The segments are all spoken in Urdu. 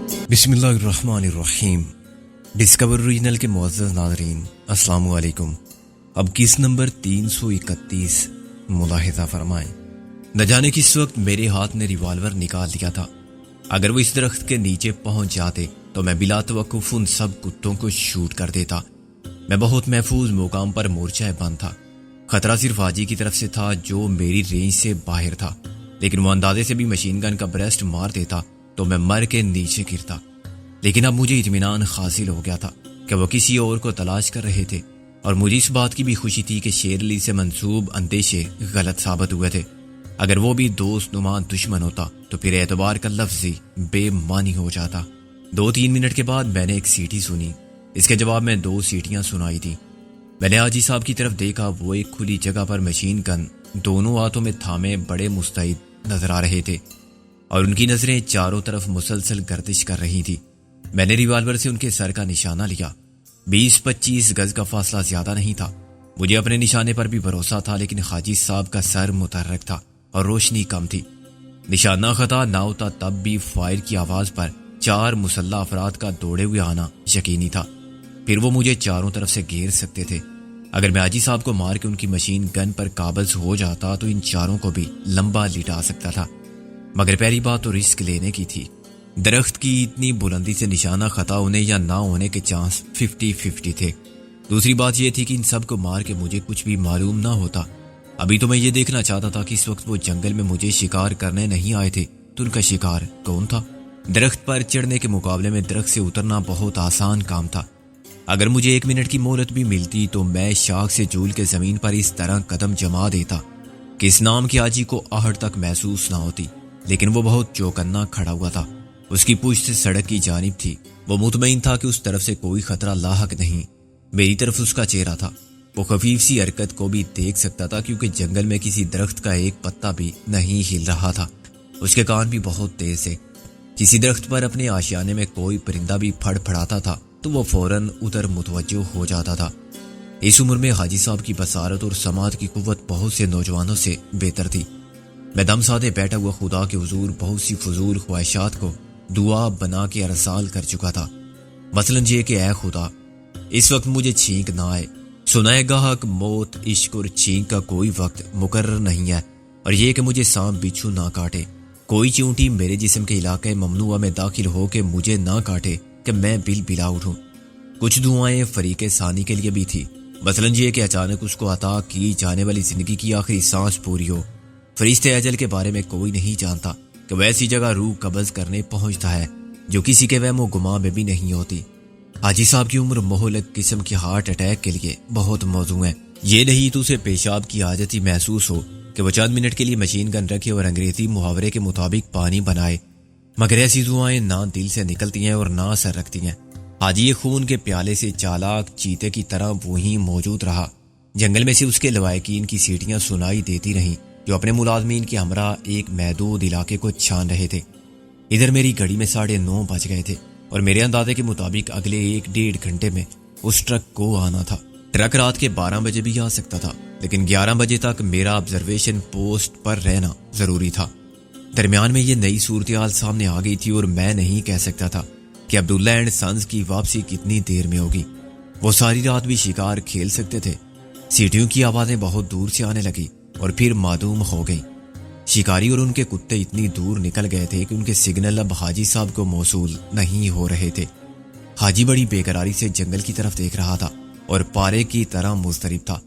بسم اللہ الرحمن الرحیم۔ ڈسکور ریجنل کے معزز ناظرین، السلام علیکم۔ اب کس نمبر 331 ملاحظہ فرمائیں۔ نہ جانے کس وقت میرے ہاتھ نے ریوالور نکال لیا تھا۔ اگر وہ اس درخت کے نیچے پہنچ جاتے تو میں بلا توقف ان سب کتوں کو شوٹ کر دیتا۔ میں بہت محفوظ مقام پر مورچہ بند تھا۔ خطرہ صرف حاجی کی طرف سے تھا جو میری رینج سے باہر تھا، لیکن وہ اندازے سے بھی مشین گن کا بریسٹ مار دیتا تو میں مر کے نیچے گرتا۔ لیکن اب مجھے اطمینان حاصل ہو گیا تھا کہ وہ کسی اور کو تلاش کر رہے تھے، اور مجھے اس بات کی بھی خوشی تھی کہ شیر علی سے منسوب اندیشے غلط ثابت ہوئے تھے۔ اگر وہ بھی دوست نما دشمن ہوتا تو پھر اعتبار کا لفظ ہی بے معنی ہو جاتا۔ 2-3 منٹ کے بعد میں نے ایک سیٹی سنی۔ اس کے جواب میں 2 سیٹیاں سنائی تھی۔ میں نے حاجی صاحب کی طرف دیکھا۔ وہ ایک کھلی جگہ پر مشین گن دونوں ہاتھوں میں تھامے بڑے مستعد نظر آ رہے تھے، اور ان کی نظریں چاروں طرف مسلسل گردش کر رہی تھی۔ میں نے ریوالور سے ان کے سر کا نشانہ لیا۔ 20-25 گز کا فاصلہ زیادہ نہیں تھا۔ مجھے اپنے نشانے پر بھی بھروسہ تھا، لیکن حاجی صاحب کا سر متحرک تھا اور روشنی کم تھی۔ نشانہ خطا نہ ہوتا تب بھی فائر کی آواز پر 4 مسلح افراد کا دوڑے ہوئے آنا یقینی تھا۔ پھر وہ مجھے چاروں طرف سے گھیر سکتے تھے۔ اگر میں حاجی صاحب کو مار کے ان کی مشین گن پر قابض ہو جاتا تو ان چاروں کو بھی لمبا لٹا سکتا تھا، مگر پہلی بات تو رسک لینے کی تھی۔ درخت کی اتنی بلندی سے نشانہ خطا ہونے یا نہ ہونے کے چانس 50-50 تھے۔ دوسری بات یہ تھی کہ ان سب کو مار کے مجھے کچھ بھی معلوم نہ ہوتا۔ ابھی تو میں یہ دیکھنا چاہتا تھا کہ اس وقت وہ جنگل میں مجھے شکار کرنے نہیں آئے تھے تو ان کا شکار کون تھا۔ درخت پر چڑھنے کے مقابلے میں درخت سے اترنا بہت آسان کام تھا۔ اگر مجھے 1 منٹ کی مہلت بھی ملتی تو میں شاخ سے جھول کے زمین پر اس طرح قدم جما دیتا کہ اس نام کی حاجی کو آہٹ تک محسوس نہ ہوتی۔ لیکن وہ بہت چوکنا کھڑا ہوا تھا۔ اس کی پشت سڑک کی جانب تھی۔ وہ مطمئن تھا کہ اس طرف سے کوئی خطرہ لاحق نہیں۔ میری طرف اس کا چہرہ تھا۔ وہ خفیف سی حرکت کو بھی دیکھ سکتا تھا، کیونکہ جنگل میں کسی درخت کا ایک پتا بھی نہیں ہل رہا تھا۔ اس کے کان بھی بہت تیز تھے۔ کسی درخت پر اپنے آشیانے میں کوئی پرندہ بھی پھڑ پھڑاتا تھا تو وہ فوراً ادھر متوجہ ہو جاتا تھا۔ اس عمر میں حاجی صاحب کی بصارت اور سماعت کی قوت بہت سے نوجوانوں سے بہتر تھی۔ میں دم سادے بیٹھا ہوا خدا کے حضور بہت سی فضول خواہشات کو دعا بنا کے ارسال کر چکا تھا۔ مثلاً یہ کہ اے خدا، اس وقت مجھے چھینک نہ آئے۔ سنائے گاہک موت، عشق اور چھینک کا کوئی وقت مقرر نہیں ہے، اور یہ کہ مجھے سانپ بچھو نہ کاٹے۔ کوئی چیونٹی میرے جسم کے علاقے ممنوعہ میں داخل ہو کے مجھے نہ کاٹے کہ میں بل بلا اٹھوں۔ کچھ دعائیں فریق ثانی کے لیے بھی تھی۔ مثلاً یہ کہ اچانک اس کو عطا کی جانے والی زندگی کی آخری سانس پوری ہو۔ فرشتے اجل کے بارے میں کوئی نہیں جانتا کہ ویسی جگہ روح قبض کرنے پہنچتا ہے جو کسی کے وہم و گمان میں بھی نہیں ہوتی۔ حاجی صاحب کی عمر مہلک قسم کے ہارٹ اٹیک کے لیے بہت موزوں ہے۔ یہ نہیں تو اسے پیشاب کی عادت ہی محسوس ہو کہ وہ چند منٹ کے لیے مشین گن رکھے اور انگریزی محاورے کے مطابق پانی بنائے، مگر ایسی دعائیں نہ دل سے نکلتی ہیں اور نہ اثر رکھتی ہیں۔ حاجی خون کے پیالے سے چالاک چیتے کی طرح وہیں موجود رہا۔ جنگل میں سے اس کے لوائقین کی سیٹیاں سنائی دیتی رہیں جو اپنے ملازمین کے ہمراہ ایک محدود علاقے کو چھان رہے تھے۔ ادھر میری گھڑی میں 9:30 بج گئے تھے، اور میرے اندازے کے مطابق اگلے 1-1.5 گھنٹے میں اس ٹرک کو آنا تھا۔ ٹرک رات کے 12 بجے بھی آ سکتا تھا، لیکن 11 بجے تک میرا آبزرویشن پوسٹ پر رہنا ضروری تھا۔ درمیان میں یہ نئی صورتحال سامنے آ گئی تھی، اور میں نہیں کہہ سکتا تھا کہ عبداللہ اینڈ سنز کی واپسی کتنی دیر میں ہوگی۔ وہ ساری رات بھی شکار کھیل سکتے تھے۔ سیٹیوں کی آوازیں بہت دور سے آنے لگی اور پھر معدوم ہو گئی۔ شکاری اور ان کے کتے اتنی دور نکل گئے تھے کہ ان کے سگنل اب حاجی صاحب کو موصول نہیں ہو رہے تھے۔ حاجی بڑی بے قراری سے جنگل کی طرف دیکھ رہا تھا اور پارے کی طرح مضطرب تھا۔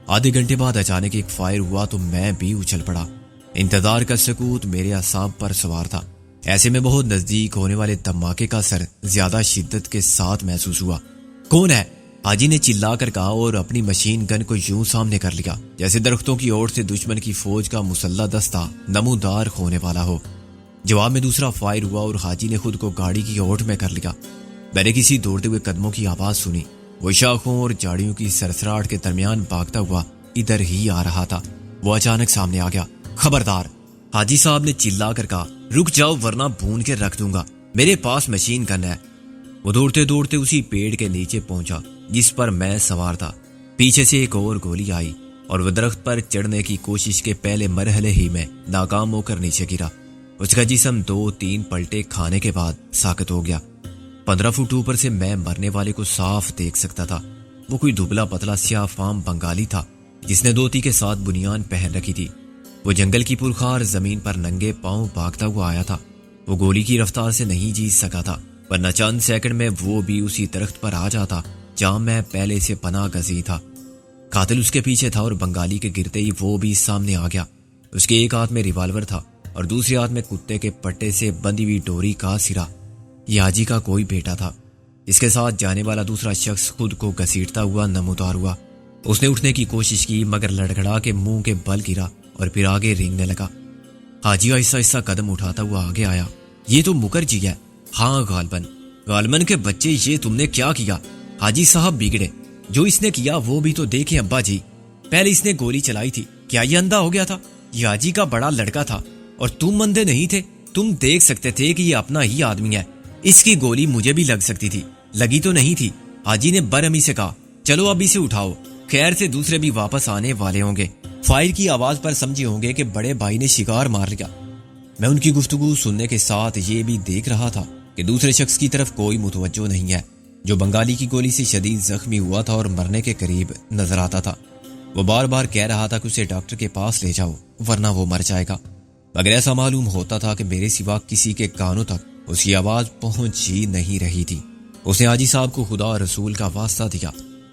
آدھے گھنٹے بعد اچانک ایک فائر ہوا تو میں بھی اچھل پڑا۔ انتظار کا سکوت میرے اعصاب پر سوار تھا۔ ایسے میں بہت نزدیک ہونے والے دھماکے کا اثر زیادہ شدت کے ساتھ محسوس ہوا۔ کون ہے؟ حاجی نے چلا کر کہا اور اپنی مشین گن کو یوں سامنے کر لیا جیسے درختوں کی اوٹ سے دشمن کی فوج کا مسلح دستہ نمودار ہونے والا ہو۔ جواب میں دوسرا فائر ہوا اور حاجی نے خود کو گاڑی کی اوٹ میں کر لیا۔ میں نے کسی دوڑتے ہوئے قدموں کی آواز سنی۔ وہ شاخوں اور جاڑیوں کی سرسراہٹ کے درمیان بھاگتا ہوا ادھر ہی آ رہا تھا۔ وہ اچانک سامنے آ گیا۔ خبردار! حاجی صاحب نے چلا کر کہا، رک جاؤ ورنہ بھون کے رکھ دوں گا، میرے پاس مشین گن ہے۔ وہ دوڑتے دوڑتے اسی پیڑ کے نیچے پہنچا جس پر میں سوار تھا۔ پیچھے سے ایک اور گولی آئی اور وہ درخت پر چڑھنے کی کوشش کے پہلے مرحلے ہی میں ناکام ہو کر نیچے گرا۔ اس کا جسم 2-3 پلٹے کھانے کے بعد ساکت ہو گیا۔ 15 فٹ اوپر سے میں مرنے والے کو صاف دیکھ سکتا تھا۔ وہ کوئی دبلا پتلا سیاہ فام بنگالی تھا جس نے دھوتی کے ساتھ بنیان پہن رکھی تھی۔ وہ جنگل کی پرخار زمین پر ننگے پاؤں بھاگتا ہوا آیا تھا۔ وہ گولی کی رفتار سے نہیں جیت سکا تھا، ورنہ چند سیکنڈ میں وہ بھی اسی درخت پر آ جاتا جہاں میں پہلے سے پناہ گزین تھا۔ قاتل اس کے پیچھے تھا اور بنگالی کے گرتے ہی وہ بھی سامنے آ گیا۔ اس کے ایک ہاتھ میں ریوالور تھا اور دوسرے ہاتھ میں کتے کے پٹے سے بندھی ہوئی ڈوری کا سرا۔ یہ حاجی کا کوئی بیٹا تھا۔ اس کے ساتھ جانے والا دوسرا شخص خود کو گھسیٹتا ہوا نمودار ہوا۔ اس نے اٹھنے کی کوشش کی مگر لڑکھڑا کے منہ کے بل گرا اور پھر آگے رینگنے لگا۔ حاجی آہستہ آہستہ قدم اٹھاتا ہوا آگے آیا۔ یہ تو مکرجی ہے۔ ہاں غالباً کے بچے، یہ تم نے کیا کیا؟ حاجی صاحب بگڑے، جو اس نے کیا وہ بھی تو دیکھیں ابا جی۔ پہلے اس نے گولی چلائی تھی، کیا یہ اندھا ہو گیا تھا؟ یہ حاجی کا بڑا لڑکا تھا اور تم اندھے نہیں تھے؟ تم دیکھ سکتے تھے کہ یہ اپنا ہی آدمی ہے۔ اس کی گولی مجھے بھی لگ سکتی تھی، لگی تو نہیں تھی۔ حاجی نے برہمی سے کہا، چلو اب اسے اٹھاؤ، خیر سے دوسرے بھی واپس آنے والے ہوں گے۔ فائر کی آواز پر سمجھے ہوں گے کہ بڑے بھائی نے شکار مار لیا۔ میں ان کی گفتگو سننے کے ساتھ یہ بھی دیکھ رہا تھا کہ دوسرے شخص کی طرف کوئی متوجہ نہیں ہے، جو بنگالی کی گولی سے شدید زخمی ہوا تھا اور مرنے کے قریب نظر آتا تھا۔ وہ بار بار کہہ رہا تھا کہ اسے ڈاکٹر کے پاس لے جاؤ ورنہ وہ مر جائے گا، مگر ایسا معلوم ہوتا تھا کہ میرے سوا کسی کے کانوں تک اس کی آواز پہنچ ہی نہیں رہی تھی۔ اس نے حاجی صاحب کو خدا اور رسول کا واسطہ دیا،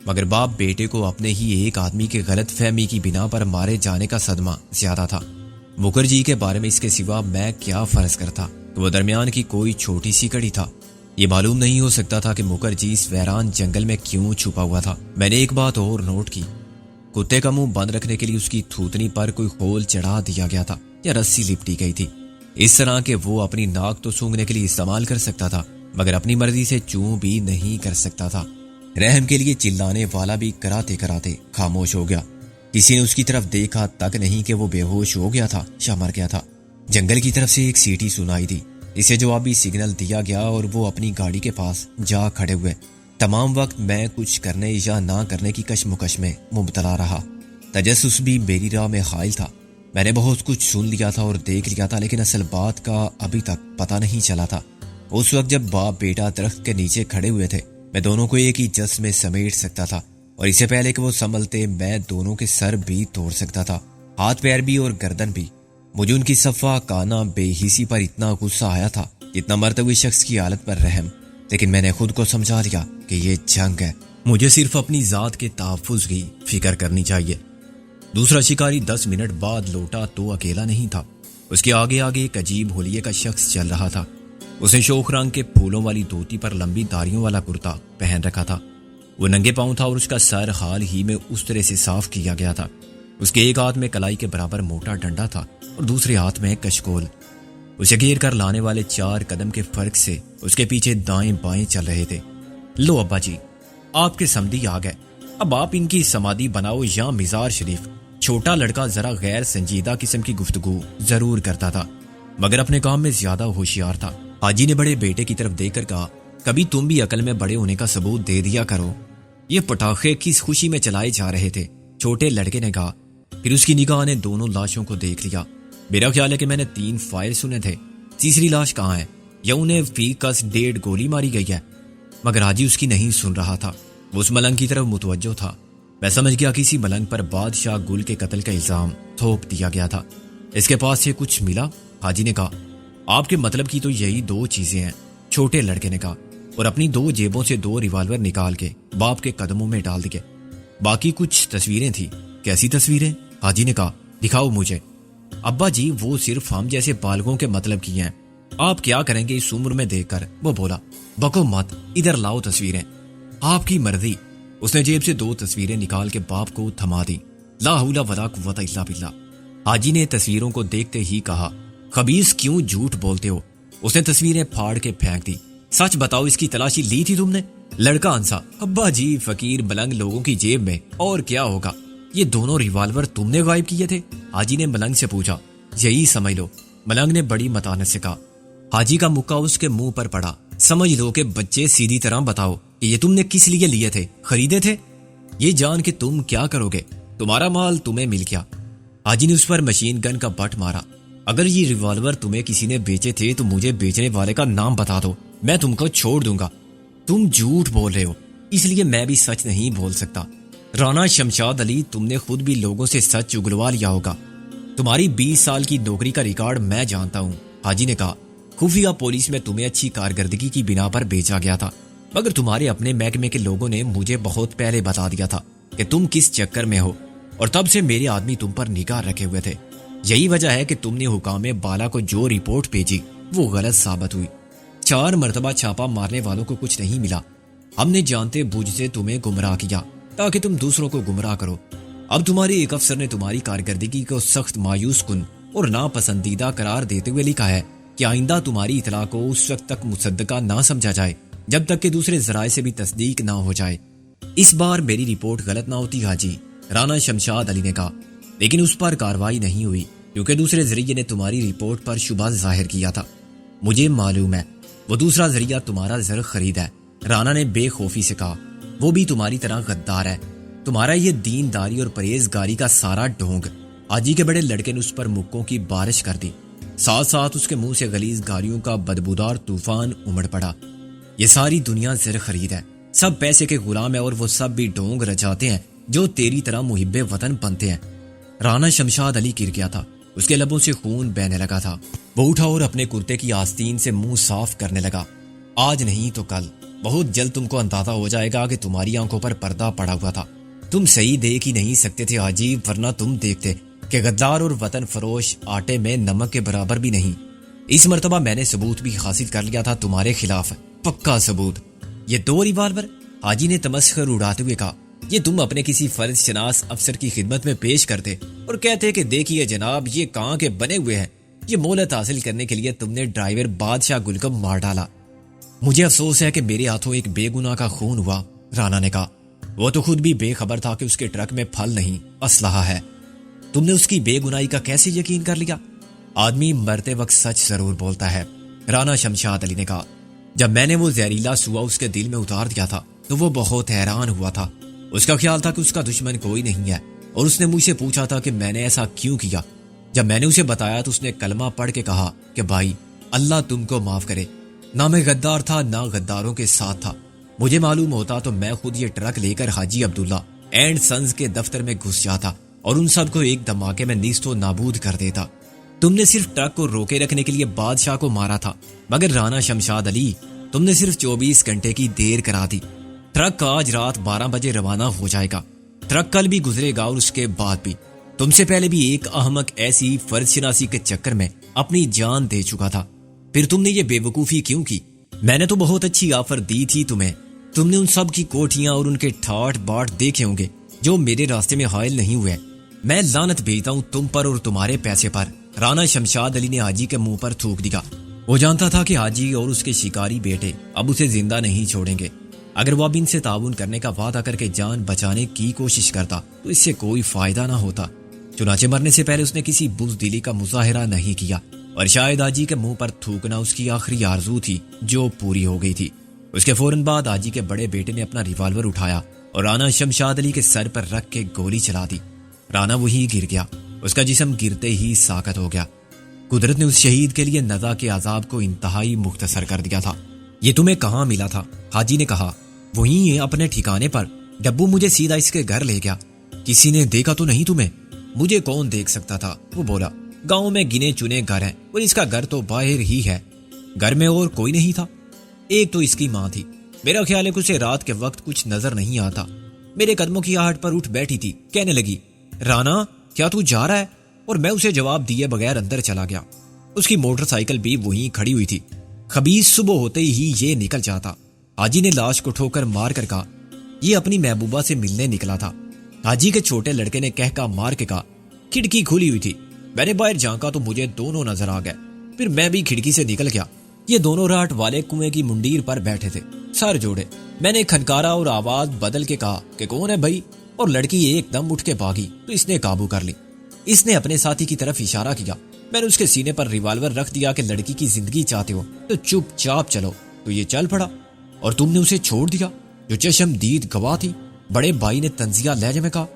مگر باپ بیٹے کو اپنے ہی ایک آدمی کے غلط فہمی کی بنا پر مارے جانے کا صدمہ زیادہ تھا۔ مکرجی کے بارے میں اس کے سوا میں کیا فرض کرتا کہ وہ درمیان کی کوئی چھوٹی سی کڑی تھا؟ یہ معلوم نہیں ہو سکتا تھا کہ مکرجی اس ویران جنگل میں کیوں چھپا ہوا تھا۔ میں نے ایک بات اور نوٹ کی، کتے کا منہ بند رکھنے کے لیے اس کی تھوتنی پر کوئی خول چڑھا دیا گیا تھا یا رسی لپٹی گئی تھی، اس طرح کہ وہ اپنی ناک تو سونگھنے کے لیے استعمال کر سکتا تھا مگر اپنی مرضی سے چوں بھی نہیں کر سکتا تھا۔ رحم کے لیے چلانے والا بھی کراتے کراتے خاموش ہو گیا۔ کسی نے اس کی طرف دیکھا تک نہیں کہ وہ بے ہوش ہو گیا تھا یا مر گیا تھا۔ جنگل کی طرف سے ایک سیٹی سنائی دی، اسے جوابی سگنل دیا گیا اور وہ اپنی گاڑی کے پاس جا کھڑے ہوئے۔ تمام وقت میں کچھ کرنے یا نہ کرنے کی کشمکش میں مبتلا رہا۔ تجسس بھی میری راہ میں حائل تھا۔ میں نے بہت کچھ سن لیا تھا اور دیکھ لیا تھا، لیکن اصل بات کا ابھی تک پتہ نہیں چلا تھا۔ اس وقت جب باپ بیٹا درخت کے نیچے کھڑے ہوئے تھے، میں دونوں کو ایک ہی جس میں سمیٹ سکتا تھا، اور اسے پہلے کہ وہ سنبھلتے میں دونوں کے سر بھی توڑ سکتا تھا، ہاتھ پیر بھی اور گردن بھی۔ مجھے ان کی صفا کانا بے حسی پر اتنا غصہ آیا تھا جتنا مرتے ہوئے شخص کی حالت پر رحم، لیکن میں نے خود کو سمجھا لیا کہ یہ جنگ ہے، مجھے صرف اپنی ذات کے تحفظ کی فکر کرنی چاہیے۔ دوسرا شکاری 10 منٹ بعد لوٹا تو اکیلا نہیں تھا، اس کے آگے آگے ایک عجیب حلیے کا شخص چل رہا تھا۔ اس نے شوخ رنگ کے پھولوں والی دھوتی پر لمبی داڑھیوں والا کرتا پہن رکھا تھا۔ وہ ننگے پاؤں تھا اور اس کا سر حال ہی میں اس طرح سے صاف کیا گیا تھا۔ اس کے ایک ہاتھ میں کلائی کے برابر موٹا ڈنڈا تھا اور دوسرے ہاتھ میں کشکول۔ اسے گھیر کر لانے والے 4 قدم کے فرق سے اس کے پیچھے دائیں بائیں چل رہے تھے۔ لو ابا جی، آپ کے سمدھی آ گئے، اب آپ ان کی سمادھی بناؤ یا مزار شریف۔ چھوٹا لڑکا ذرا غیر سنجیدہ قسم کی گفتگو ضرور کرتا تھا مگر اپنے کام میں زیادہ ہوشیار تھا۔ حاجی نے بڑے بیٹے کی طرف دیکھ کر کہا، کبھی تم بھی عقل میں بڑے ہونے کا ثبوت دے دیا کرو۔ یہ پٹاخے کس خوشی میں چلائے جا رہے تھے؟ چھوٹے لڑکے نے کہا۔ پھر اس کی نگاہ نے دونوں لاشوں کو دیکھ لیا۔ میرا خیال ہے کہ میں نے 3 فائر سنے تھے، تیسری لاش کہاں ہے؟ یا انہیں فی کس 1.5 گولی ماری گئی ہے؟ مگر حاجی اس کی نہیں سن رہا تھا، وہ اس ملنگ کی طرف متوجہ تھا۔ میں سمجھ گیا کسی ملنگ پر بادشاہ گل کے قتل کا الزام تھوپ دیا گیا تھا۔ اس کے پاس سے کچھ ملا؟ حاجی نے کہا۔ آپ کے مطلب کی تو یہی 2 چیزیں ہیں، چھوٹے لڑکے نے کہا، اور اپنی 2 جیبوں سے 2 ریوالور نکال کے باپ کے قدموں میں ڈال دیے۔ باقی کچھ تصویریں تھی۔ کیسی تصویریں؟ حاجی نے کہا، دکھاؤ مجھے۔ ابا جی، وہ صرف ہم جیسے بالغوں کے مطلب کی ہیں، آپ کیا کریں گے اس عمر میں دیکھ کر؟ وہ بولا، بکو مت، ادھر لاؤ تصویریں، آپ کی مرضی۔ اس نے جیب سے 2 تصویریں نکال کے باپ کو تھما دی۔ لا حول ولا قوت الا باللہ۔ حاجی نے تصویروں کو دیکھتے ہی کہا، خبیث کیوں جھوٹ بولتے ہو؟ اس نے تصویریں پھاڑ کے پھینک دی۔ سچ بتاؤ، اس کی تلاشی لی تھی تم نے؟ لڑکا ہنسا، ابا جی، فقیر ملنگ لوگوں کی جیب میں اور کیا ہوگا؟ یہ دونوں ریوالور تم نے غائب کیے تھے؟ حاجی نے ملنگ سے پوچھا۔ یہی سمجھ لو، ملنگ نے بڑی متانت سے کہا۔ حاجی کا مکہ اس کے منہ پر پڑا۔ سمجھ لو کہ بچے، سیدھی طرح بتاؤ کہ یہ تم نے کس لیے لیے تھے؟ خریدے تھے؟ یہ جان کہ تم کیا کرو گے، تمہارا مال تمہیں مل گیا۔ حاجی نے اس پر مشین گن کا بٹ مارا۔ اگر یہ ریوالور تمہیں کسی نے بیچے تھے تو مجھے بیچنے والے کا نام بتا دو، میں تم کو چھوڑ دوں گا۔ تم جھوٹ بول رہے ہو، اس لیے میں بھی سچ نہیں بول سکتا۔ رانا شمشاد علی، تم نے خود بھی لوگوں سے سچ اگلوا لیا ہوگا۔ تمہاری 20 سال کی نوکری کا ریکارڈ میں جانتا ہوں، حاجی نے کہا۔ خفیہ پولیس میں تمہیں اچھی کارکردگی کی بنا پر بیچا گیا تھا، مگر تمہارے اپنے محکمے کے لوگوں نے مجھے بہت پہلے بتا دیا تھا کہ تم کس چکر میں ہو، اور تب سے میرے آدمی تم پر نگاہ رکھے ہوئے تھے۔ یہی وجہ ہے کہ تم نے حکام بالا کو جو رپورٹ بھیجی وہ غلط ثابت ہوئی۔ 4 مرتبہ چھاپا مارنے والوں کو کچھ نہیں ملا۔ ہم نے جانتے بوجھتے تمہیں گمراہ کیا تاکہ تم دوسروں کو گمراہ کرو۔ اب تمہارے ایک افسر نے تمہاری کارکردگی کو سخت مایوس کن اور ناپسندیدہ قرار دیتے ہوئے لکھا ہے کہ آئندہ تمہاری اطلاع کو اس وقت تک مصدقہ نہ سمجھا جائے جب تک کہ دوسرے ذرائع سے بھی تصدیق نہ ہو جائے۔ اس بار میری رپورٹ غلط نہ ہوتی حاجی، رانا شمشاد علی نے کہا، لیکن اس پر کارروائی نہیں ہوئی کیونکہ دوسرے ذریعے نے تمہاری رپورٹ پر شبہ ظاہر کیا تھا۔ مجھے معلوم ہے وہ دوسرا ذریعہ تمہارا زر خرید ہے، رانا نے بے خوفی سے کہا۔ وہ بھی تمہاری طرح غدار ہے۔ تمہارا یہ دینداری اور پرہیزگاری کا سارا ڈھونگ۔ حاجی کے بڑے لڑکے نے اس پر مکوں کی بارش کر دی، ساتھ ساتھ اس کے منہ سے غلیظ گالیوں کا بدبودار طوفان امڑ پڑا۔ یہ ساری دنیا زر خرید ہے، سب پیسے کے غلام ہے، اور وہ سب بھی ڈھونگ رچاتے ہیں جو تیری طرح محب وطن بنتے ہیں۔ رانا شمشاد علی گر گیا تھا، اس کے لبوں سے خون بہنے لگا تھا۔ وہ اٹھا اور اپنے کرتے کی آستین سے منہ صاف کرنے لگا۔ آج نہیں تو کل، بہت جلد تم کو اندازہ ہو جائے گا کہ تمہاری آنکھوں پر پردہ پڑا ہوا تھا۔ تم صحیح دیکھ ہی نہیں سکتے تھے حاجی، ورنہ تم دیکھتے کہ غدار اور وطن فروش آٹے میں نمک کے برابر بھی نہیں۔ اس مرتبہ میں نے ثبوت بھی حاصل کر لیا تھا تمہارے خلاف، پکا ثبوت۔ یہ 2 ریوالور، حاجی نے تمسخر اڑاتے ہوئے کہا، یہ تم اپنے کسی فرض شناس افسر کی خدمت میں پیش کرتے اور کہتے کہ دیکھیے جناب یہ کہاں کے بنے ہوئے ہیں۔ یہ مہلت حاصل کرنے کے لیے تم نے ڈرائیور بادشاہ گل کو مار ڈالا۔ مجھے افسوس ہے کہ میرے ہاتھوں ایک بے گناہ کا خون ہوا، رانا نے کہا۔ وہ تو خود بھی بے خبر تھا کہ اس کے ٹرک میں پھل نہیں اسلحہ ہے۔ تم نے اس کی بے گناہی کا کیسے یقین کر لیا؟ آدمی مرتے وقت سچ ضرور بولتا ہے، رانا شمشاد علی نے کہا۔ جب میں نے وہ زہریلا سوا اس کے دل میں اتار دیا تھا تو وہ بہت حیران ہوا تھا۔ اس کا خیال تھا کہ اس کا دشمن کوئی نہیں ہے، اور اس نے مجھ سے پوچھا تھا کہ میں نے ایسا کیوں کیا۔ جب میں نے اسے بتایا تو اس نے کلمہ پڑھ کے کہا کہ بھائی اللہ تم کو معاف کرے، نہ میں غدار تھا نہ غداروں کے ساتھ تھا۔ مجھے معلوم ہوتا تو میں خود یہ ٹرک لے کر حاجی عبداللہ اینڈ سنز کے دفتر میں گھس جاتا اور ان سب کو ایک دھماکے میں نیست و نابود کر دیتا۔ تم نے صرف ٹرک کو روکے رکھنے کے لیے بادشاہ کو مارا تھا، مگر رانا شمشاد علی تم نے صرف 24 گھنٹے کی دیر کرا دی۔ ٹرک آج رات 12 بجے روانہ ہو جائے گا، ٹرک کل بھی گزرے گا، اور اس کے بعد بھی۔ تم سے پہلے بھی ایک احمق ایسی فرض شناسی کے چکر میں اپنی جان دے چکا تھا، پھر تم نے یہ بے وقوفی کیوں کی؟ میں نے تو بہت اچھی آفر دی تھی تمہیں، تم نے ان سب کی کوٹھیاں اور ان کے ٹھاٹ باٹ دیکھے ہوں گے جو میرے راستے میں حائل نہیں ہوئے۔ میں لعنت بھیجتا ہوں تم پر اور تمہارے پیسے پر، رانا شمشاد علی نے حاجی کے منہ پر تھوک دیا۔ وہ جانتا تھا کہ حاجی اور اس کے شکاری بیٹے اب اسے زندہ نہیں چھوڑیں گے۔ اگر وہ اب ان سے تعاون کرنے کا وعدہ کر کے جان بچانے کی کوشش کرتا تو اس سے کوئی فائدہ نہ ہوتا۔ چنانچہ مرنے سے پہلے اس نے کسی بزدلی کا مظاہرہ نہیں کیا، اور شاید حاجی کے منہ پر تھوکنا اس کی آخری آرزو تھی جو پوری ہو گئی تھی۔ اس کے فوراً بعد حاجی کے بڑے بیٹے نے اپنا ریوالور اٹھایا اور رانا شمشاد علی کے سر پر رکھ کے گولی چلا دی۔ رانا وہی گر گیا، اس کا جسم گرتے ہی ساکت ہو گیا۔ قدرت نے اس شہید کے لیے نزا کے عذاب کو انتہائی مختصر کر دیا تھا۔ یہ تمہیں کہاں ملا تھا؟ حاجی نے کہا۔ وہیں ہے اپنے ٹھکانے پر، ڈبو مجھے سیدھا اس کے گھر لے گیا۔ کسی نے دیکھا تو نہیں تمہیں؟ مجھے کون دیکھ سکتا تھا، وہ بولا۔ گاؤں میں گنے چنے گھر ہیں اور اس کا گھر تو باہر ہی ہے، گھر میں اور کوئی نہیں تھا۔ ایک تو اس کی ماں تھی، میرا خیال ہے کہ اسے رات کے وقت کچھ نظر نہیں آتا، میرے قدموں کی آہٹ پر اٹھ بیٹھی تھی، کہنے لگی رانا کیا تو جا رہا ہے؟ اور میں اسے جواب دیے بغیر اندر چلا گیا۔ اس کی موٹر سائیکل بھی وہیں کھڑی ہوئی تھی۔ خبیث صبح ہوتے ہی یہ نکل جاتا۔ حاجی نے لاش کو ٹھوکر مار کر کہا یہ اپنی محبوبہ سے ملنے نکلا تھا۔ حاجی کے چھوٹے لڑکے نے کہہ کا مار کے کہا کھڑکی کھلی ہوئی تھی، میں نے باہر جھانکا تو مجھے دونوں نظر آ گئے، پھر میں بھی کھڑکی سے نکل گیا۔ یہ دونوں راٹ والے کنویں کی منڈیر پر بیٹھے تھے، سر جوڑے۔ میں نے کھنکارا اور آواز بدل کے کہا کہ کون ہے بھائی، اور لڑکی ایک دم اٹھ کے بھاگی تو اس نے قابو کر لی۔ اس نے اپنے ساتھی کی طرف اشارہ کیا، میں نے اس کے سینے پر ریوالور رکھ دیا کہ لڑکی کی زندگی چاہتے ہو تو چپ چاپ چلو، تو یہ چل پڑا اور تم نے اسے چھوڑ دیا جو چشم دید گواہ تھی۔ بڑے بھائی نے تنزیہ لہجے میں کہا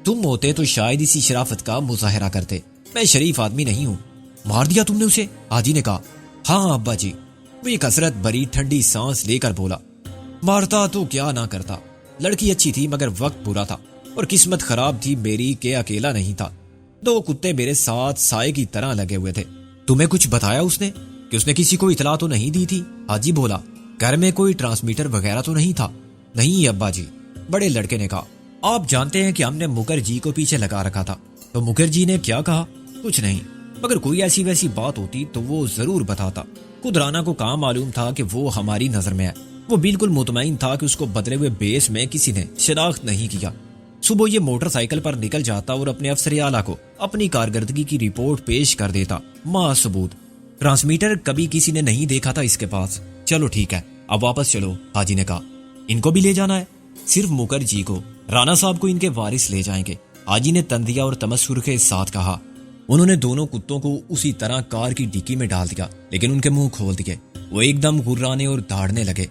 تم ہوتے تو شاید اسی شرافت کا مظاہرہ کرتے، میں شریف آدمی نہیں ہوں، مار دیا تم نے اسے؟ حاجی نے کہا۔ ہاں ابا جی، وہ ایک حسرت بھری ٹھنڈی سانس لے کر بولا۔ مارتا تو کیا نہ کرتا، لڑکی اچھی تھی مگر وقت برا تھا، اور قسمت خراب تھی میری کہ اکیلا نہیں تھا، 2 کتے میرے ساتھ سائے کی طرح لگے ہوئے تھے۔ تمہیں کچھ بتایا اس نے کہ اس نے کسی کو اطلاع تو نہیں دی تھی؟ حاجی بولا۔ گھر میں کوئی ٹرانسمیٹر وغیرہ تو نہیں تھا؟ نہیں ابا جی، بڑے لڑکے نے کہا۔ آپ جانتے ہیں کہ ہم نے مکر جی کو پیچھے لگا رکھا تھا، تو مکر جی نے کیا کہا؟ کچھ نہیں، مگر کوئی ایسی ویسی بات ہوتی تو وہ ضرور بتاتا۔ خود رانا کو کہاں معلوم تھا کہ وہ ہماری نظر میں ہے؟ وہ بالکل مطمئن تھا کہ اس کو بدلے ہوئے بیس میں کسی نے شناخت نہیں کیا۔ صبح یہ موٹر سائیکل پر نکل جاتا اور اپنے افسر اعلیٰ کو اپنی کارکردگی کی رپورٹ پیش کر دیتا، ماں ثبوت۔ ٹرانسمیٹر کبھی کسی نے نہیں دیکھا تھا اس کے پاس۔ چلو ٹھیک ہے، اب واپس چلو، حاجی نے کہا۔ ان کو بھی لے جانا ہے؟ صرف مکر جی کو، رانا صاحب کو ان کے وارث لے جائیں گے، حاجی نے تندیہ اور تمسخر کے ساتھ کہا۔ انہوں نے دونوں کتوں کو اسی طرح کار کی ڈکی میں ڈال دیا، لیکن ان کے منہ کھول دیے۔ وہ ایک دم گرانے اور دھاڑنے لگے۔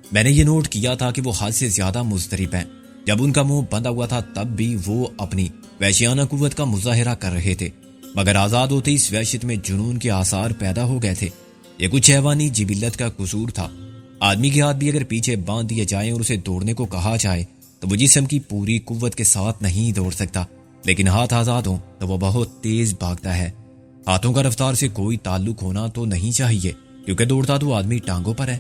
میں نے یہ نوٹ کیا تھا کہ وہ حد سے زیادہ مضطرب ہیں۔ جب ان کا منہ بندھا ہوا تھا تب بھی وہ اپنی وحشیانہ قوت کا مظاہرہ کر رہے تھے، مگر آزاد ہوتے اس وحشت میں جنون کے آثار پیدا ہو گئے تھے۔ یہ کچھ حیوانی جبلت کا قصور تھا۔ آدمی کے ہاتھ بھی اگر پیچھے باندھ دیے جائیں اور اسے دوڑنے کو کہا جائے تو وہ جسم کی پوری قوت کے ساتھ نہیں دوڑ سکتا، لیکن ہاتھ آزاد ہوں تو وہ بہت تیز بھاگتا ہے۔ ہاتھوں کا رفتار سے کوئی تعلق ہونا تو نہیں چاہیے، کیونکہ دوڑتا تو آدمی ٹانگوں پر ہے،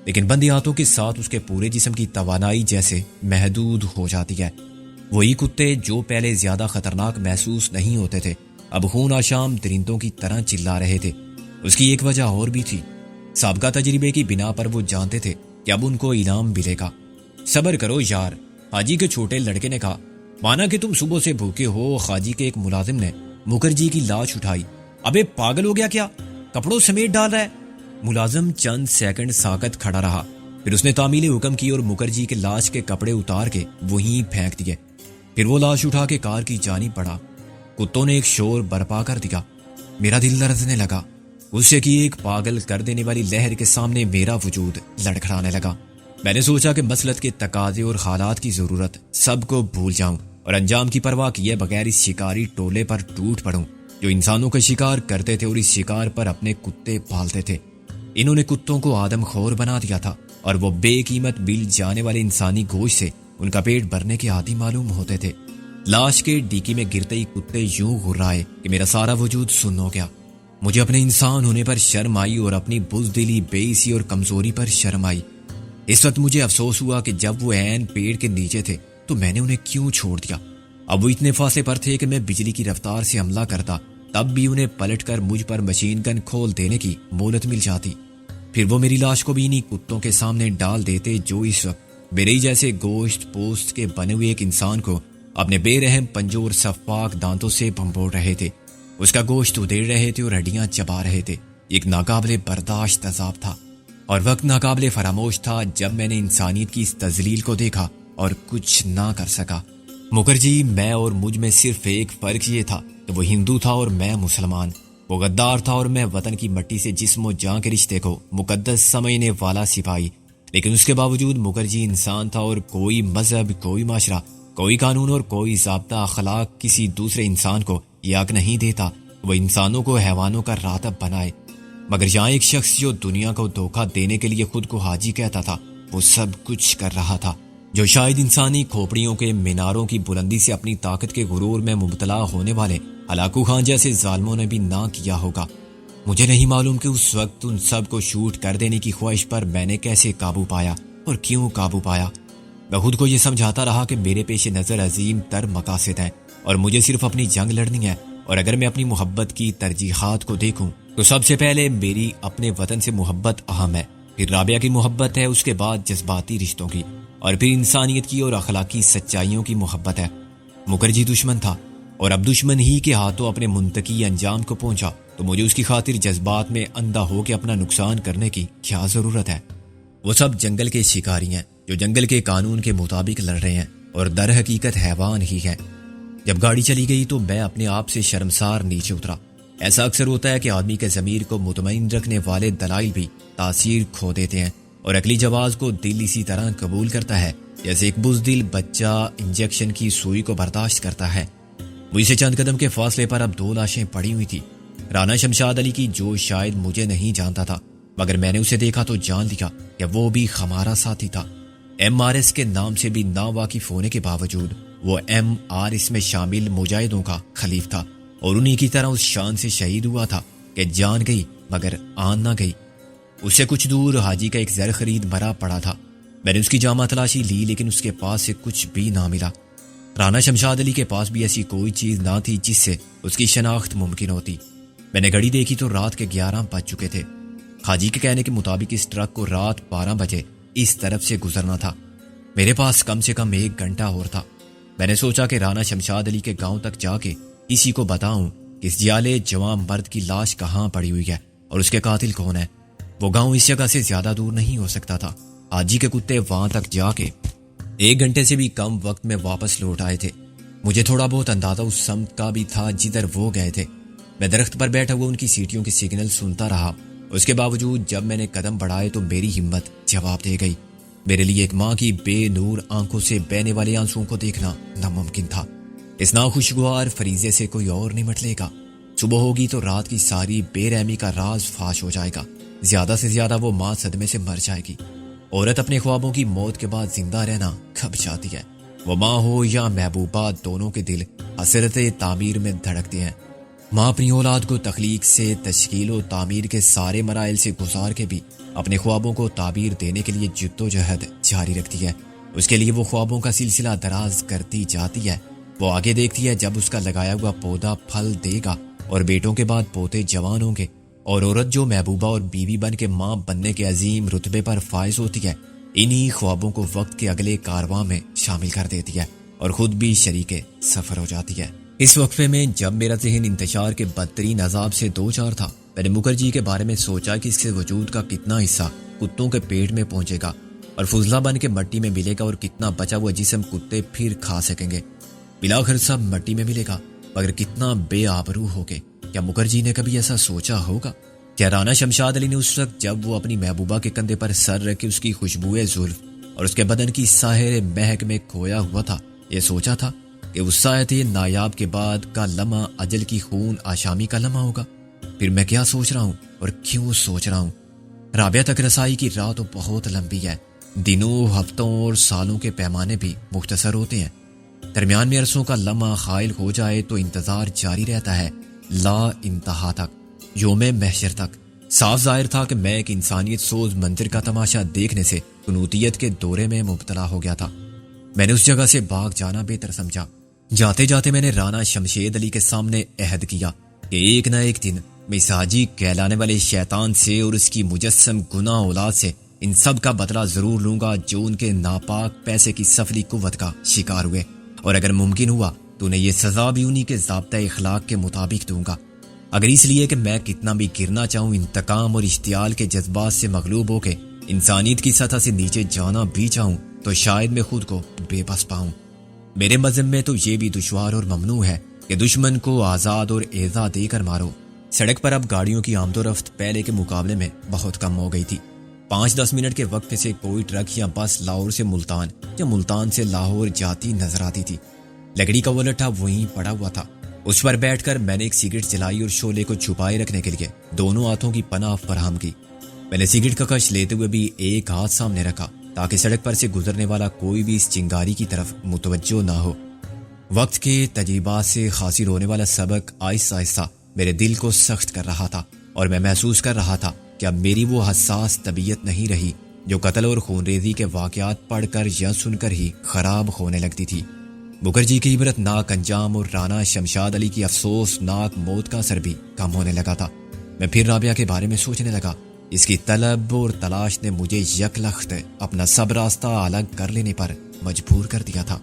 لیکن بندی ہاتھوں کے ساتھ اس کے پورے جسم کی توانائی جیسے محدود ہو جاتی ہے۔ وہی کتے جو پہلے زیادہ خطرناک محسوس نہیں ہوتے تھے، اب خون آشام درندوں کی طرح چلا رہے تھے۔ اس کی ایک وجہ اور بھی تھی۔ سابقہ تجربے کی بنا پر وہ جانتے تھے کہ اب ان کو انعام ملے گا۔ صبر کرو یار، حاجی کے چھوٹے لڑکے نے کہا۔ مانا کہ تم صبح سے بھوکے ہو۔ خاجی کے ایک ملازم نے مکر جی کی لاش اٹھائی۔ ابے پاگل ہو گیا کیا؟ کپڑوں سمیت ڈال رہا ہے؟ ملازم چند سیکنڈ ساکت کھڑا رہا، پھر اس نے تعمیل حکم کی اور مکر جی کے لاش کے کپڑے اتار کے وہیں پھینک دیے۔ پھر وہ لاش اٹھا کے کار کی جانب بڑھا۔ کتوں نے ایک شور برپا کر دیا۔ میرا دل لرزنے لگا۔ غصے کی ایک پاگل کر دینے والی لہر کے سامنے میرا وجود لڑکھڑانے لگا۔ میں نے سوچا کہ مسلط کے تقاضے اور حالات کی ضرورت سب کو بھول جاؤں اور انجام کی پرواہ کیے بغیر اس شکاری ٹولے پر ٹوٹ پڑوں جو انسانوں کا شکار کرتے تھے اور اس شکار پر اپنے کتے پالتے تھے۔ انہوں نے کتوں کو آدم خور بنا دیا تھا اور وہ بے قیمت مل جانے والے انسانی گوشت سے ان کا پیٹ بھرنے کے عادی معلوم ہوتے تھے۔ لاش کے ڈیکی میں گرتے ہی کتے یوں غرائے کہ میرا سارا وجود سن ہو گیا۔ مجھے اپنے انسان ہونے پر شرم آئی اور اپنی بزدلی، بےئسی اور کمزوری پر شرم آئی۔ اس وقت مجھے افسوس ہوا کہ جب وہ عین پیڑ کے نیچے تھے تو میں نے انہیں کیوں چھوڑ دیا۔ اب وہ اتنے فاصلے پر تھے کہ میں بجلی کی رفتار سے حملہ کرتا تب بھی انہیں پلٹ کر مجھ پر مشین گن کھول دینے کی مہلت مل جاتی۔ پھر وہ میری لاش کو بھی انہی کتوں کے سامنے ڈال دیتے جو اس وقت میرے ہی جیسے گوشت پوست کے بنے ہوئے ایک انسان کو اپنے بے رحم پنجوں اور شفاف دانتوں سے بھنبوڑ رہے تھے۔ اس کا گوشت ادھیڑ رہے تھے اور ہڈیاں چبا رہے تھے۔ ایک ناقابل برداشت عذاب تھا اور وقت ناقابل فراموش تھا جب میں نے انسانیت کی اس تذلیل کو دیکھا اور کچھ نہ کر سکا۔ مکر جی، میں اور مجھ میں صرف ایک فرق یہ تھا کہ وہ ہندو تھا اور میں مسلمان۔ وہ غدار تھا اور میں وطن کی مٹی سے جسم و جان کے رشتے کو مقدس سمجھنے والا سپاہی۔ لیکن اس کے باوجود مکر جی انسان تھا اور کوئی مذہب، کوئی معاشرہ، کوئی قانون اور کوئی ضابطہ اخلاق کسی دوسرے انسان کو یہ حق نہیں دیتا وہ انسانوں کو حیوانوں کا راتب بنائے۔ مگر یہاں ایک شخص جو دنیا کو دھوکہ دینے کے لیے خود کو حاجی کہتا تھا وہ سب کچھ کر رہا تھا، جو شاید انسانی کھوپڑیوں کے میناروں کی بلندی سے اپنی طاقت کے غرور میں مبتلا ہونے والے ہلاکو خان جیسے ظالموں نے بھی نہ کیا ہوگا۔ مجھے نہیں معلوم کہ اس وقت ان سب کو شوٹ کر دینے کی خواہش پر میں نے کیسے قابو پایا اور کیوں قابو پایا۔ میں خود کو یہ سمجھاتا رہا کہ میرے پیش نظر عظیم تر مقاصد ہیں اور مجھے صرف اپنی جنگ لڑنی ہے، اور اگر میں اپنی محبت کی ترجیحات کو دیکھوں تو سب سے پہلے میری اپنے وطن سے محبت اہم ہے، پھر رابعہ کی محبت ہے، اس کے بعد جذباتی رشتوں کی، اور پھر انسانیت کی اور اخلاقی سچائیوں کی محبت ہے۔ مکر جی دشمن تھا اور اب دشمن ہی کے ہاتھوں اپنے منطقی انجام کو پہنچا تو مجھے اس کی خاطر جذبات میں اندھا ہو کے اپنا نقصان کرنے کی کیا ضرورت ہے؟ وہ سب جنگل کے شکاری ہیں جو جنگل کے قانون کے مطابق لڑ رہے ہیں اور در حقیقت حیوان ہی ہیں۔ جب گاڑی چلی گئی تو میں اپنے آپ سے شرمسار نیچے اترا۔ ایسا اکثر ہوتا ہے کہ آدمی کے ضمیر کو مطمئن رکھنے والے دلائل بھی تاثیر کھو دیتے ہیں اور عقلی جواز کو دل اسی طرح قبول کرتا ہے جیسے ایک بزدل بچہ انجیکشن کی سوئی کو برداشت کرتا ہے۔ مجھ سے چند قدم کے فاصلے پر اب 2 لاشیں پڑی ہوئی تھی۔ رانا شمشاد علی کی، جو شاید مجھے نہیں جانتا تھا، مگر میں نے اسے دیکھا تو جان لیا کہ وہ بھی ہمارا ساتھی تھا۔ MRS کے نام سے بھی نا واقف ہونے کے باوجود وہ MRS میں شامل مجاہدوں کا خلیف تھا، اور انہی کی طرح اس شان سے شہید ہوا تھا کہ جان گئی مگر آن نہ گئی۔ اس سے کچھ دور حاجی کا ایک زر خرید مرا پڑا تھا۔ میں نے اس کی جامع تلاشی لی، لیکن اس کے پاس سے کچھ بھی نہ ملا۔ رانا شمشاد علی کے پاس بھی ایسی کوئی چیز نہ تھی جس سے اس کی شناخت ممکن ہوتی۔ میں نے گھڑی دیکھی تو رات کے 11 بج چکے تھے۔ حاجی کے کہنے کے مطابق اس ٹرک کو رات 12 بجے اس طرف سے گزرنا تھا۔ میرے پاس کم سے کم 1 گھنٹہ اور تھا۔ میں نے سوچا کہ رانا شمشاد علی کے گاؤں تک جا کے کسی کو بتاؤں کہ اس جیالے جوان مرد کی لاش کہاں پڑی ہوئی ہے اور اس کے قاتل کون ہے۔ وہ گاؤں اس جگہ سے زیادہ دور نہیں ہو سکتا تھا۔ حاجی کے کتے وہاں تک جا کے 1 گھنٹے سے بھی کم وقت میں واپس لوٹ آئے تھے۔ مجھے تھوڑا بہت اندازہ اس سمت کا بھی تھا جدھر وہ گئے تھے۔ میں درخت پر بیٹھا ہوا ان کی سیٹیوں کے سگنل سنتا رہا۔ اس کے باوجود جب میں نے قدم بڑھائے تو میری ہمت جواب دے گئی۔ میرے لیے ایک ماں کی بے نور آنکھوں سے بہنے والے آنسوؤں کو دیکھنا ناممکن تھا۔ اس ناخوشگوار فریضے سے کوئی اور نمٹ لے گا۔ صبح ہوگی تو رات کی ساری بے رحمی کا راز فاش ہو جائے گا۔ زیادہ سے زیادہ وہ ماں صدمے سے مر جائے گی۔ عورت اپنے خوابوں کی موت کے بعد زندہ رہنا کب چاہتی ہے؟ وہ ماں ہو یا محبوبہ، دونوں کے دل حسرت تعمیر میں دھڑکتے ہیں۔ ماں اپنی اولاد کو تخلیق سے تشکیل و تعمیر کے سارے مراحل سے گزار کے بھی اپنے خوابوں کو تعبیر دینے کے لیے جد و جہد جاری رکھتی ہے۔ اس کے لیے وہ خوابوں کا سلسلہ دراز کرتی جاتی ہے۔ وہ آگے دیکھتی ہے جب اس کا لگایا ہوا پودا پھل دے گا اور بیٹوں کے بعد پوتے جوان ہوں گے، اور عورت جو محبوبہ اور بیوی بن کے ماں بننے کے عظیم رتبے پر فائز ہوتی ہے، انہی خوابوں کو وقت کے اگلے کارواں میں شامل کر دیتی ہے اور خود بھی شریک سفر ہو جاتی ہے۔ اس وقفے میں جب میرا ذہن انتشار کے بدترین عذاب سے دو چار تھا، میں نے مکھرجی کے بارے میں سوچا کہ اس کے وجود کا کتنا حصہ کتوں کے پیٹ میں پہنچے گا اور فضلہ بن کے مٹی میں ملے گا، اور کتنا بچا ہوا جسم کتے پھر کھا سکیں گے۔ بلاخر سب مٹی میں ملے گا، مگر کتنا بے آبرو ہو کے۔ کیا مکھرجی نے کبھی ایسا سوچا ہوگا؟ کیا رانا شمشاد علی نے اس وقت جب وہ اپنی محبوبہ کے کندھے پر سر رکھ کے اس کی خوشبوئے زلف اور اس کے بدن کی ساحر مہک میں کھویا ہوا تھا، یہ سوچا تھا کہ اس ساعت نایاب کے بعد کا لمحہ اجل کی خون آشامی کا لمحہ ہوگا؟ پھر میں کیا سوچ رہا ہوں اور کیوں سوچ رہا ہوں؟ رابعہ تک رسائی کی راہ تو بہت لمبی ہے۔ دنوں، ہفتوں اور سالوں کے پیمانے بھی مختصر ہوتے ہیں۔ درمیان میں عرصوں کا لمحہ حائل ہو جائے تو انتظار جاری رہتا ہے لا انتہا تک، یوم محشر تک۔ صاف ظاہر تھا کہ میں ایک انسانیت سوز منظر کا تماشا دیکھنے سے قنوطیت کے دورے میں مبتلا ہو گیا تھا۔ میں نے اس جگہ سے بھاگ جانا بہتر سمجھا۔ جاتے جاتے میں نے رانا شمشید علی کے سامنے عہد کیا کہ ایک نہ ایک دن میں اس حاجی کہلانے والے شیطان سے اور اس کی مجسم گناہ اولاد سے ان سب کا بدلہ ضرور لوں گا جو ان کے ناپاک پیسے کی سفلی قوت کا شکار ہوئے، اور اگر ممکن ہوا تو انہیں یہ سزا بھی انہی کے ضابطۂ اخلاق کے مطابق دوں گا۔ اگر اس لیے کہ میں کتنا بھی گرنا چاہوں، انتقام اور اشتعال کے جذبات سے مغلوب ہو کے انسانیت کی سطح سے نیچے جانا بھی چاہوں تو شاید میں خود کو بے بس پاؤں۔ میرے مذہب میں تو یہ بھی دشوار اور ممنوع ہے کہ دشمن کو آزاد اور ایذا دے کر مارو۔ سڑک پر اب گاڑیوں کی آمد و رفت پہلے کے مقابلے میں بہت کم ہو گئی تھی۔ 5-10 منٹ کے وقفے سے کوئی ٹرک یا بس لاہور سے ملتان یا ملتان سے لاہور جاتی نظر آتی تھی۔ لکڑی کا وہ لٹھا وہیں پڑا ہوا تھا۔ اس پر بیٹھ کر میں نے ایک سگریٹ جلائی اور شعلے کو چھپائے رکھنے کے لیے دونوں ہاتھوں کی پناہ فراہم کی۔ میں نے سگریٹ کا کش لیتے ہوئے بھی ایک ہاتھ سامنے رکھا تاکہ سڑک پر سے گزرنے والا کوئی بھی اس چنگاری کی طرف متوجہ نہ ہو۔ وقت کے تجربات سے حاصل ہونے والا سبق آہستہ آہستہ میرے دل کو سخت کر رہا تھا، اور میں محسوس کر رہا تھا کہ اب میری وہ حساس طبیعت نہیں رہی جو قتل اور خونریزی کے واقعات پڑھ کر یا سن کر ہی خراب ہونے لگتی تھی۔ مکھرجی کی عبرت ناک انجام اور رانا شمشاد علی کی افسوس ناک موت کا اثر بھی کم ہونے لگا تھا۔ میں پھر رابعہ کے بارے میں سوچنے لگا۔ اس کی طلب اور تلاش نے مجھے یک لخت اپنا سب راستہ الگ کر لینے پر مجبور کر دیا تھا۔